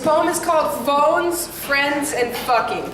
Poem is called Phones, Friends, and Fucking.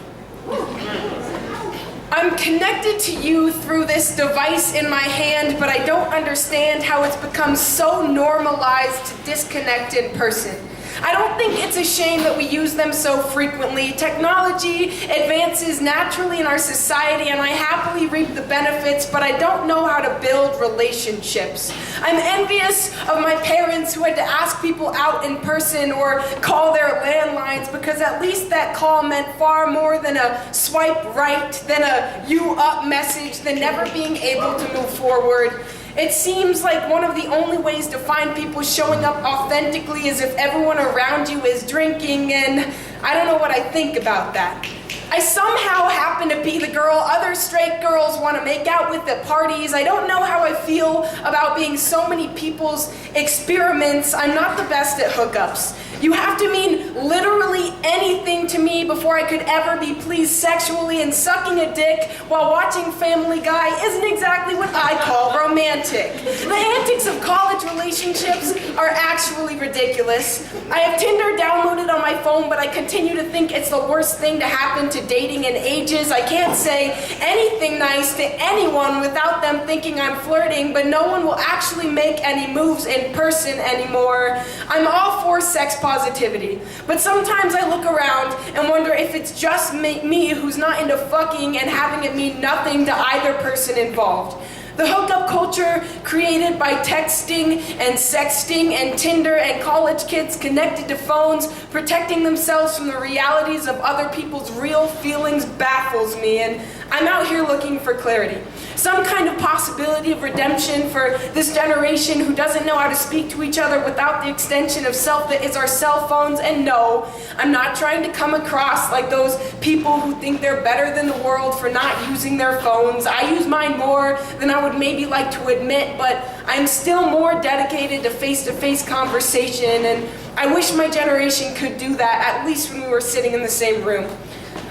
I'm connected to you through this device in my hand, but I don't understand how it's become so normalized to disconnect in person. I don't think it's a shame that we use them so frequently. Technology advances naturally in our society, and I happily reap the benefits, but I don't know how to build relationships. I'm envious of my parents who had to ask people out in person or call their landlines, because at least that call meant far more than a swipe right, than a you up message, than never being able to move forward. It seems like one of the only ways to find people showing up authentically is if everyone around you is drinking, and I don't know what I think about that. I somehow happen to be the girl other straight girls want to make out with at parties. I don't know how I feel about being so many people's experiments. I'm not the best at hookups. You have to mean literally anything to me before I could ever be pleased sexually, and sucking a dick while watching Family Guy isn't exactly what I call romantic. The antics of college relationships are actually ridiculous. I have Tinder downloaded on my phone, but I continue to think it's the worst thing to happen to dating in ages. I can't say anything nice to anyone without them thinking I'm flirting, but no one will actually make any moves in person anymore. I'm all for sex positivity, but sometimes I look around and wonder if it's just me who's not into fucking and having it mean nothing to either person involved. The hookup culture created by texting and sexting and Tinder and college kids connected to phones, protecting themselves from the realities of other people's real feelings baffles me, and I'm out here looking for clarity. Some kind of possibility of redemption for this generation who doesn't know how to speak to each other without the extension of self that is our cell phones. And no, I'm not trying to come across like those people who think they're better than the world for not using their phones. I use mine more than I would maybe like to admit, but I'm still more dedicated to face-to-face conversation, and I wish my generation could do that, at least when we were sitting in the same room.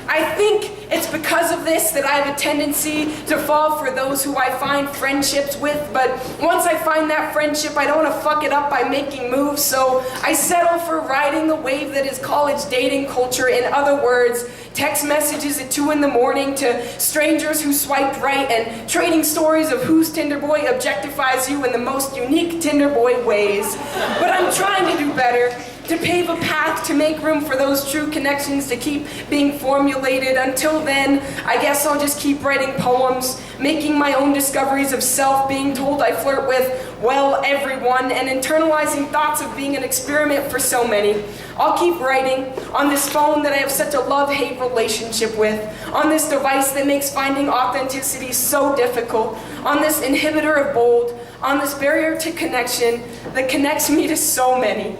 I think it's because of this that I have a tendency to fall for those who I find friendships with, but once I find that friendship, I don't want to fuck it up by making moves, so I settle for riding the wave that is college dating culture. In other words, text messages at 2 in the morning to strangers who swiped right, and trading stories of whose Tinder boy objectifies you in the most unique Tinder boy ways. But I'm trying to do better, to pave a path to make room for those true connections to keep being formulated. Until then, I guess I'll just keep writing poems, making my own discoveries of self, being told I flirt with, well, everyone, and internalizing thoughts of being an experiment for so many. I'll keep writing on this phone that I have such a love-hate relationship with, on this device that makes finding authenticity so difficult, on this inhibitor of bold, on this barrier to connection that connects me to so many.